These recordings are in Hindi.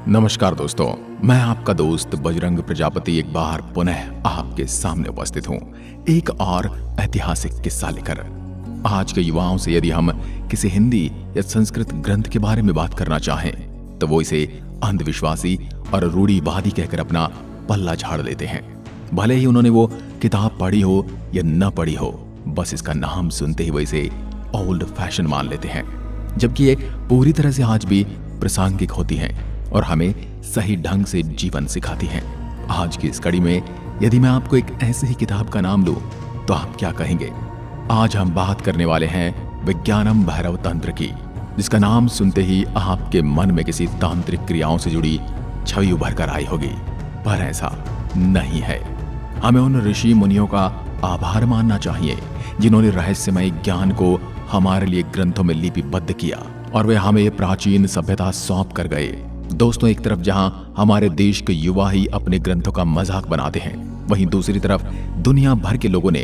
नमस्कार दोस्तों, मैं आपका दोस्त बजरंग प्रजापति एक बार पुनः आपके सामने उपस्थित हूँ एक और ऐतिहासिक किस्सा लेकर। आज के युवाओं से यदि हम किसी हिंदी या संस्कृत ग्रंथ के बारे में बात करना चाहें तो वो इसे अंधविश्वासी और रूढ़िवादी कहकर अपना पल्ला झाड़ लेते हैं। भले ही उन्होंने वो किताब पढ़ी हो या न पढ़ी हो, बस इसका नाम सुनते ही वो इसे ओल्ड फैशन मान लेते हैं, जबकि ये पूरी तरह से आज भी प्रासंगिक होती हैं और हमें सही ढंग से जीवन सिखाती हैं। आज की इस कड़ी में यदि मैं आपको एक ऐसी ही किताब का नाम दूं तो आप क्या कहेंगे? आज हम बात करने वाले हैं विज्ञानम भैरव तंत्र की, जिसका नाम सुनते ही आपके मन में किसी तांत्रिक क्रियाओं से जुड़ी छवि उभर कर आई होगी, पर ऐसा नहीं है। हमें उन ऋषि मुनियों का आभार मानना चाहिए जिन्होंने रहस्यमय ज्ञान को हमारे लिए ग्रंथों में लिपिबद्ध किया और वे हमें प्राचीन सभ्यता सौंप कर गए। दोस्तों, एक तरफ जहां हमारे देश के युवा ही अपने ग्रंथों का मजाक बनाते हैं, वहीं दूसरी तरफ दुनिया भर के लोगों ने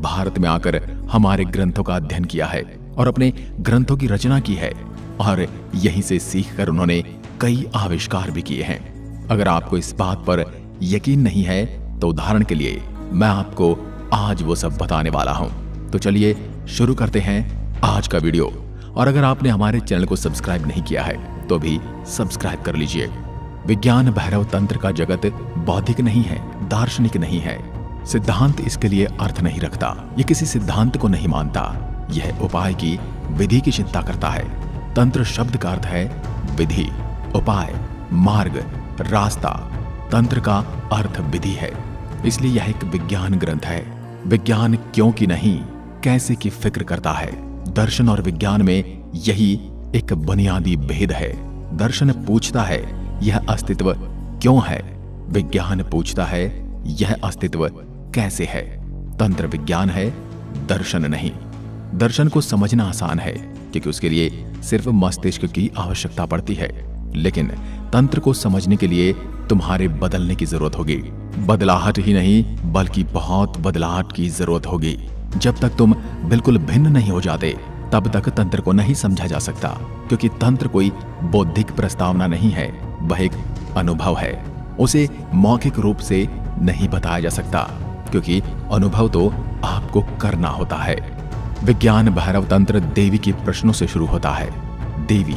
भारत में आकर हमारे ग्रंथों का अध्ययन किया है और अपने ग्रंथों की रचना की है और यहीं से सीखकर उन्होंने कई आविष्कार भी किए हैं। अगर आपको इस बात पर यकीन नहीं है तो उदाहरण के लिए मैं आपको आज वो सब बताने वाला हूं। तो चलिए शुरू करते हैं आज का वीडियो। और अगर आपने हमारे चैनल को सब्सक्राइब नहीं किया है तो भी सब्सक्राइब कर लीजिए। विज्ञान भैरव तंत्र का जगत बौद्धिक नहीं है, दार्शनिक नहीं है। सिद्धांत इसके लिए अर्थ नहीं रखता, ये किसी सिद्धांत को नहीं मानता, यह उपाय की विधि की चिंता करता है। तंत्र शब्द का अर्थ है विधि, उपाय, मार्ग, रास्ता। तंत्र का अर्थ विधि है, इसलिए यह एक विज्ञान ग्रंथ है। विज्ञान क्यों की नहीं, कैसे की फिक्र करता है। दर्शन और विज्ञान में यही एक बुनियादी भेद है। दर्शन पूछता है यह अस्तित्व क्यों है, विज्ञान पूछता है यह अस्तित्व कैसे है। तंत्र विज्ञान है, दर्शन नहीं। दर्शन को समझना आसान है क्योंकि उसके लिए सिर्फ मस्तिष्क की आवश्यकता पड़ती है, लेकिन तंत्र को समझने के लिए तुम्हारे बदलने की जरूरत होगी। बदलाहट ही नहीं बल्कि बहुत बदलाहट की जरूरत होगी। जब तक तुम बिल्कुल भिन्न नहीं हो जाते तब तक तंत्र को नहीं समझा जा सकता, क्योंकि तंत्र कोई बौद्धिक प्रस्तावना नहीं है, वह एक अनुभव है। उसे मौखिक रूप से नहीं बताया जा सकता, क्योंकि अनुभव तो आपको करना होता है। विज्ञान भैरव तंत्र देवी के प्रश्नों से शुरू होता है। देवी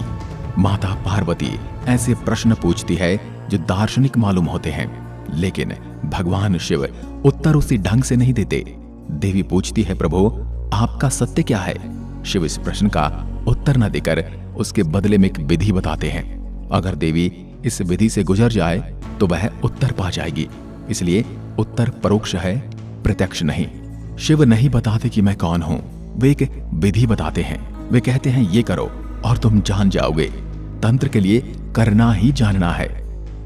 माता पार्वती ऐसे प्रश्न पूछती है जो दार्शनिक मालूम होते हैं, लेकिन भगवान शिव उत्तर उसी ढंग से नहीं देते। देवी पूछती है, प्रभु आपका सत्य क्या है? शिव इस प्रश्न का उत्तर न देकर उसके बदले में एक विधि बताते हैं। अगर देवी इस विधि से गुजर जाए तो वह उत्तर पा जाएगी, इसलिए उत्तर परोक्ष है, प्रत्यक्ष नहीं। शिव नहीं बताते कि मैं कौन हूं, वे एक विधि बताते हैं। वे कहते हैं ये करो और तुम जान जाओगे। तंत्र के लिए करना ही जानना है।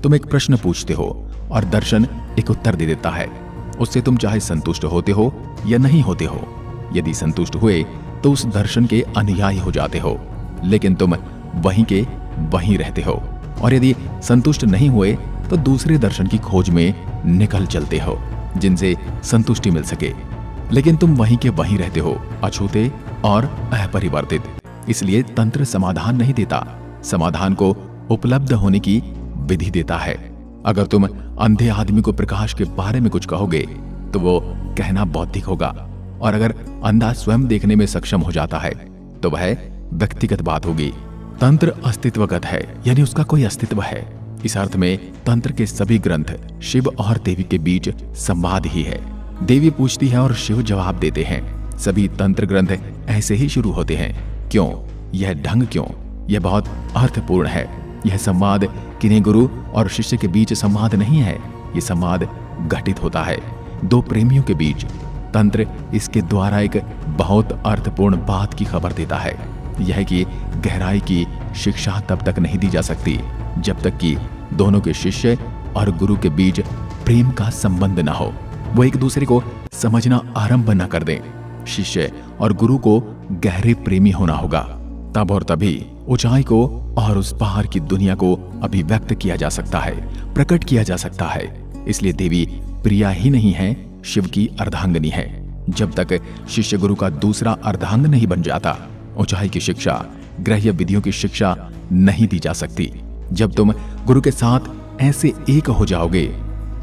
तुम एक प्रश्न पूछते हो और दर्शन एक उत्तर दे देता है। उससे तुम चाहे संतुष्ट होते हो या नहीं होते हो। यदि संतुष्ट हुए तो उस दर्शन के अनुयायी हो जाते हो, लेकिन तुम वहीं के वहीं रहते हो, और यदि संतुष्ट नहीं हुए तो दूसरे दर्शन की खोज में निकल चलते हो जिनसे संतुष्टि मिल सके, लेकिन तुम वहीं के वहीं रहते हो, अछूते और अपरिवर्तित। इसलिए तंत्र समाधान नहीं देता, समाधान को उपलब्ध होने की विधि देता है। अगर तुम अंधे आदमी को प्रकाश के बारे में कुछ कहोगे तो वो कहना बौद्धिक होगा, और अगर अंधा स्वयं देखने में सक्षम हो जाता है तो वह व्यक्तिगत बात होगी। तंत्र अस्तित्वगत है, यानी उसका कोई अस्तित्व है। इस अर्थ में तंत्र के सभी ग्रंथ शिव और देवी के बीच संवाद ही है। देवी पूछती है और शिव जवाब देते हैं। सभी तंत्र ग्रंथ ऐसे ही शुरू होते हैं। क्यों? यह ढंग क्यों? यह बहुत अर्थपूर्ण है। यह संवाद किन्हीं गुरु और शिष्य के बीच संवाद नहीं है, यह संवाद घटित होता है दो प्रेमियों के बीच। तंत्र इसके द्वारा एक बहुत अर्थपूर्ण बात की खबर देता है, यह कि गहराई की शिक्षा तब तक नहीं दी जा सकती जब तक कि दोनों के शिष्य और गुरु के बीच प्रेम का संबंध न हो, वो एक दूसरे को समझना आरंभ न कर दें। शिष्य और गुरु को गहरे प्रेमी होना होगा, तब और तभी ऊंचाई को और उस पार की दुनिया को अभिव्यक्त किया जा सकता है, प्रकट किया जा सकता है। इसलिए देवी प्रिया ही नहीं है, शिव की अर्धांगिनी है। जब तक शिष्य गुरु का दूसरा अर्धांग नहीं बन जाता, ऊंचाई की शिक्षा, ग्रह्य विधियों की शिक्षा नहीं दी जा सकती। जब तुम गुरु के साथ ऐसे एक हो जाओगे,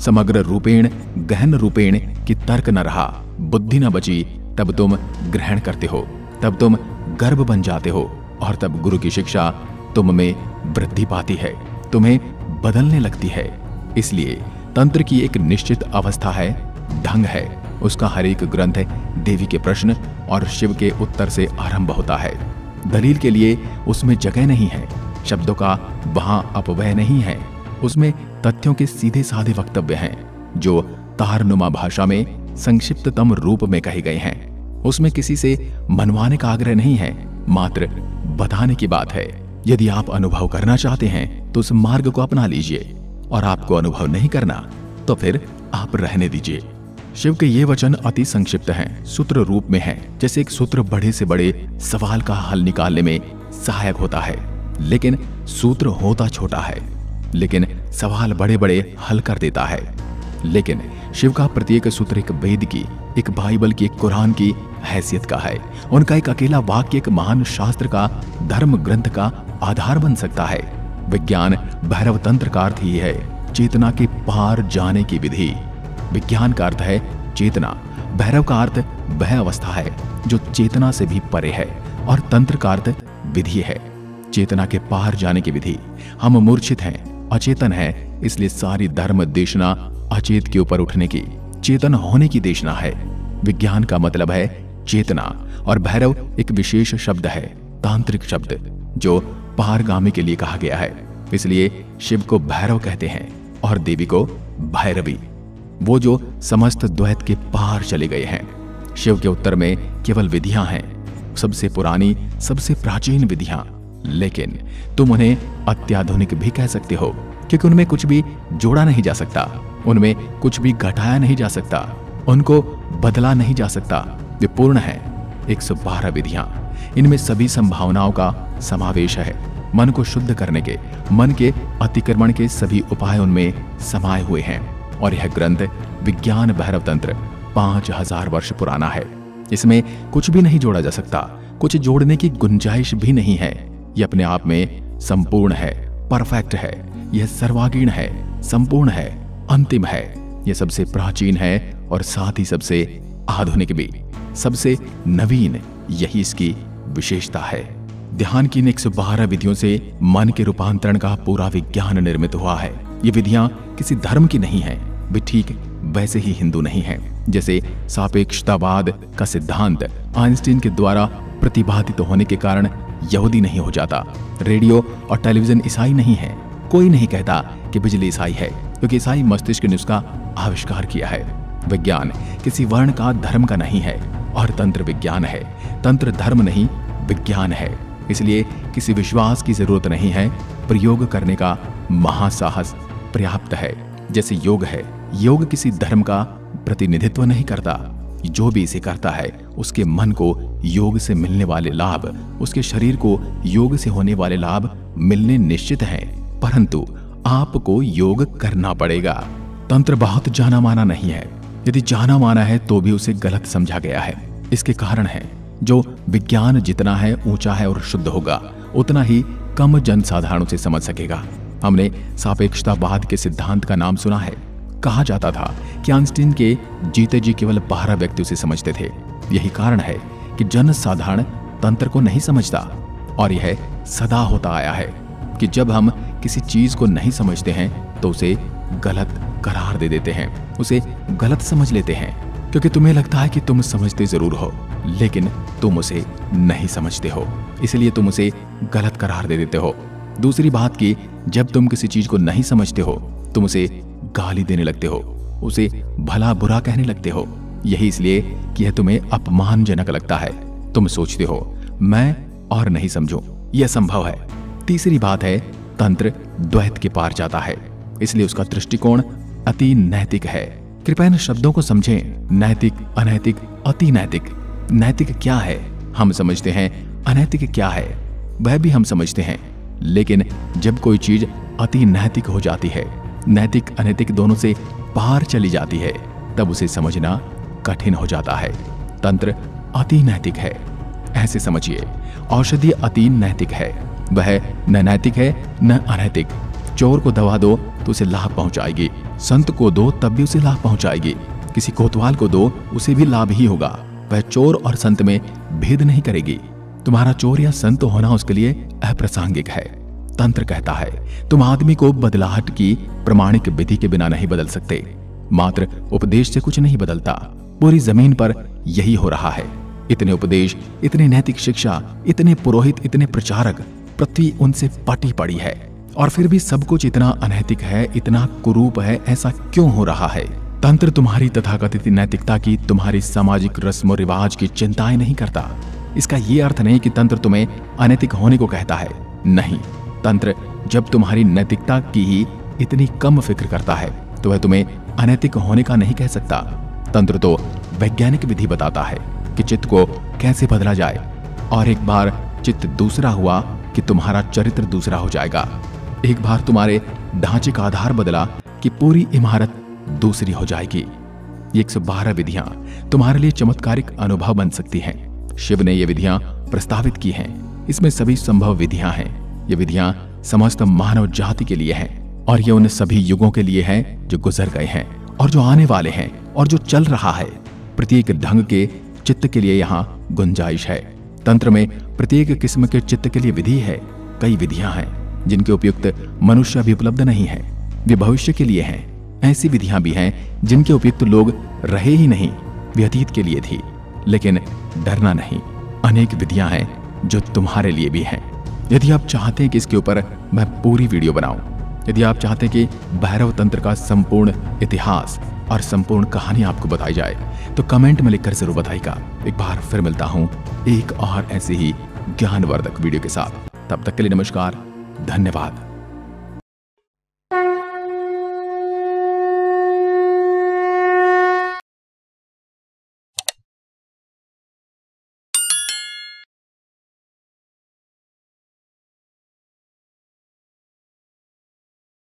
समग्र रूपेण गहन रूपेण कि तर्क न रहा, बुद्धि न बची, तब तुम ग्रहण करते हो, तब तुम गर्भ बन जाते हो और तब गुरु की शिक्षा तुम में वृद्धि पाती है, तुम्हें बदलने लगती है। इसलिए तंत्र की एक निश्चित अवस्था है, ढंग है। उसका हर एक ग्रंथ देवी के प्रश्न और शिव के उत्तर से आरंभ होता है। दलील के लिए उसमें जगह नहीं है, शब्दों का वहां अपव्यय नहीं है। उसमें तथ्यों के सीधे साधे वक्तव्य हैं जो तारनुमा भाषा में संक्षिप्ततम रूप में कहे गए हैं। उसमें किसी से मनवाने का आग्रह नहीं है, मात्र बताने की बात है। यदि आप अनुभव करना चाहते हैं तो उस मार्ग को अपना लीजिए, और आपको अनुभव नहीं करना तो फिर आप रहने दीजिए। शिव के ये वचन अति संक्षिप्त हैं, सूत्र रूप में हैं। जैसे एक सूत्र बड़े से बड़े सवाल का हल निकालने में सहायक होता है, लेकिन सूत्र होता छोटा है, लेकिन सवाल बड़े बड़े हल कर देता है। लेकिन शिव का प्रत्येक सूत्र एक वेद की, एक बाइबल की, एक कुरान की हैसियत का है। उनका एक अकेला वाक्य एक महान शास्त्र का, धर्म ग्रंथ का आधार बन सकता है। विज्ञान भैरव तंत्र का अर्थ ही है चेतना के पार जाने की विधि। विज्ञान का अर्थ है चेतना, भैरव का अर्थ वह अवस्था है जो चेतना से भी परे है, और तंत्र का अर्थ विधि है, चेतना के पार जाने की विधि। हम मूर्छित हैं, अचेतन हैं, इसलिए सारी धर्म देशना अचेत के ऊपर उठने की, चेतन होने की देशना है। विज्ञान का मतलब है चेतना, और भैरव एक विशेष शब्द है, तांत्रिक शब्द, जो पारगामी के लिए कहा गया है। इसलिए शिव को भैरव कहते हैं और देवी को भैरवी, वो जो समस्त द्वैत के पार चले गए हैं। शिव के उत्तर में केवल विधियां हैं, सबसे पुरानी, सबसे प्राचीन विधियां, लेकिन तुम उन्हें अत्याधुनिक भी कह सकते हो, क्योंकि उनमें कुछ भी जोड़ा नहीं जा सकता, उनमें कुछ भी घटाया नहीं जा सकता, उनको बदला नहीं जा सकता। वे पूर्ण है। 112 विधियां, इनमें सभी संभावनाओं का समावेश है। मन को शुद्ध करने के, मन के अतिक्रमण के सभी उपाय उनमें समाये हुए हैं। और यह ग्रंथ विज्ञान भैरव तंत्र 5000 वर्ष पुराना है। इसमें कुछ भी नहीं जोड़ा जा सकता, कुछ जोड़ने की गुंजाइश भी नहीं है। यह अपने आप में संपूर्ण है, परफेक्ट है, यह सर्वागीण है, संपूर्ण है, अंतिम है। यह सबसे प्राचीन है और साथ ही सबसे आधुनिक भी, सबसे नवीन। यही इसकी विशेषता है। ध्यान की इन 112 विधियों से मन के रूपांतरण का पूरा विज्ञान निर्मित हुआ है। ये विधियां किसी धर्म की नहीं है, वे ठीक वैसे ही हिंदू नहीं है जैसे सापेक्षतावाद का सिद्धांत आइंस्टीन के द्वारा प्रतिपादित होने के कारण यहूदी नहीं हो जाता। रेडियो और टेलीविजन ईसाई नहीं है। कोई नहीं कहता कि बिजली ईसाई है, क्योंकि ईसाई मस्तिष्क ने उसका आविष्कार किया है। विज्ञान किसी वर्ण का, धर्म का नहीं है, और तंत्र विज्ञान है। तंत्र धर्म नहीं, विज्ञान है। इसलिए किसी विश्वास की जरूरत नहीं है, प्रयोग करने का महासाहस पर्याप्त है। जैसे योग है, योग किसी धर्म का प्रतिनिधित्व नहीं करता। जो भी इसे करता है उसके मन को योग से मिलने वाले लाभ, उसके शरीर को योग से होने वाले लाभ मिलने निश्चित हैं, परंतु आपको योग करना पड़ेगा। तंत्र बहुत जाना माना नहीं है। यदि जाना माना है तो भी उसे गलत समझा गया है। इसके कारण है, जो विज्ञान जितना है ऊंचा है और शुद्ध होगा, उतना ही कम जनसाधारण उसे समझ सकेगा। हमने सापेक्षतावाद के सिद्धांत का नाम सुना है। कहा जाता था कि आइंस्टीन के जीते जी केवल 12 व्यक्ति उसे समझते थे। यही कारण है कि जनसाधारण तंत्र को नहीं समझता, और यह सदा होता आया है कि जब हम किसी चीज को नहीं समझते हैं तो उसे गलत करार दे देते हैं, उसे गलत समझ लेते हैं, क्योंकि तुम्हें लगता है कि तुम समझते जरूर हो, लेकिन तुम उसे नहीं समझते हो, इसलिए तुम उसे गलत करार दे देते हो। दूसरी बात कि जब तुम किसी चीज को नहीं समझते हो तुम उसे गाली देने लगते हो, उसे भला बुरा कहने लगते हो। यही इसलिए कि यह तुम्हें अपमानजनक लगता है। तुम सोचते हो मैं और नहीं समझूं, यह संभव है। तीसरी बात है, तंत्र द्वैत के पार जाता है, इसलिए उसका दृष्टिकोण अति नैतिक है। कृपया इन शब्दों को समझें। नैतिक, अनैतिक, अति नैतिक। नैतिक क्या है हम समझते हैं, अनैतिक क्या है वह भी हम समझते हैं, लेकिन जब कोई चीज अति नैतिक हो जाती है, नैतिक अनैतिक दोनों से पार चली जाती है, तब उसे समझना कठिन हो जाता है। तंत्र अति नैतिक है, ऐसे समझिए। औषधि अति नैतिक है, वह न नैतिक है न अनैतिक, चोर को दवा दो तो उसे लाभ पहुंचाएगी, संत को दो तब भी उसे लाभ पहुंचाएगी, किसी कोतवाल को दो उसे भी लाभ ही होगा। वह चोर और संत में भेद नहीं करेगी। तुम्हारा चोर या संत होना उसके लिए अप्रासंगिक है। तंत्र कहता है तुम आदमी को बदलाहट की प्रमाणिक विधि के बिना नहीं बदल सकते। मात्र उपदेश से कुछ नहीं बदलता। पूरी जमीन पर यही हो रहा है। इतने उपदेश, इतने नैतिक शिक्षा, इतने पुरोहित, इतने प्रचारक, पृथ्वी उनसे पटी पड़ी है और फिर भी सब कुछ इतना अनैतिक है, इतना कुरूप है। ऐसा क्यों हो रहा है? तंत्र तुम्हारी तथाकथित नैतिकता की, तुम्हारी सामाजिक रस्म रिवाज की चिंताएं नहीं करता। इसका यह अर्थ नहीं कि तंत्र तुम्हें अनैतिक होने को कहता है। नहीं, तंत्र जब तुम्हारी नैतिकता की ही इतनी कम फिक्र करता है तो वह तुम्हें अनैतिक होने का नहीं कह सकता। तंत्र तो वैज्ञानिक विधि बताता है कि चित्त को कैसे बदला जाए, और एक बार चित्त दूसरा हुआ कि तुम्हारा चरित्र दूसरा हो जाएगा। एक बार तुम्हारे ढांचे का आधार बदला कि पूरी इमारत दूसरी हो जाएगी। ये 112 विधियां तुम्हारे लिए चमत्कारिक अनुभव बन सकती हैं। शिव ने ये विधियां प्रस्तावित की हैं। इसमें सभी संभव विधियां हैं। ये विधियां समस्त मानव जाति के लिए हैं और ये उन सभी युगों के लिए हैं जो गुजर गए हैं और जो आने वाले हैं और जो चल रहा है। प्रत्येक ढंग के चित्त के लिए यहाँ गुंजाइश है। तंत्र में प्रत्येक किस्म के चित्त के लिए विधि है। कई विधियां हैं जिनके उपयुक्त मनुष्य अभी उपलब्ध नहीं है, वे भविष्य के लिए हैं। ऐसी विधियां भी हैं जिनके उपयुक्त लोग रहे ही नहीं, वे अतीत के लिए थी। लेकिन डरना नहीं, अनेक विधियां हैं जो तुम्हारे लिए भी हैं। यदि आप चाहते हैं कि इसके ऊपर मैं पूरी वीडियो बनाऊं, यदि आप चाहते हैं कि भैरव तंत्र का संपूर्ण इतिहास और संपूर्ण कहानी आपको बताई जाए तो कमेंट में लिखकर जरूर बताइएगा। एक बार फिर मिलता हूं एक और ऐसे ही ज्ञानवर्धक वीडियो के साथ। तब तक के लिए नमस्कार, धन्यवाद।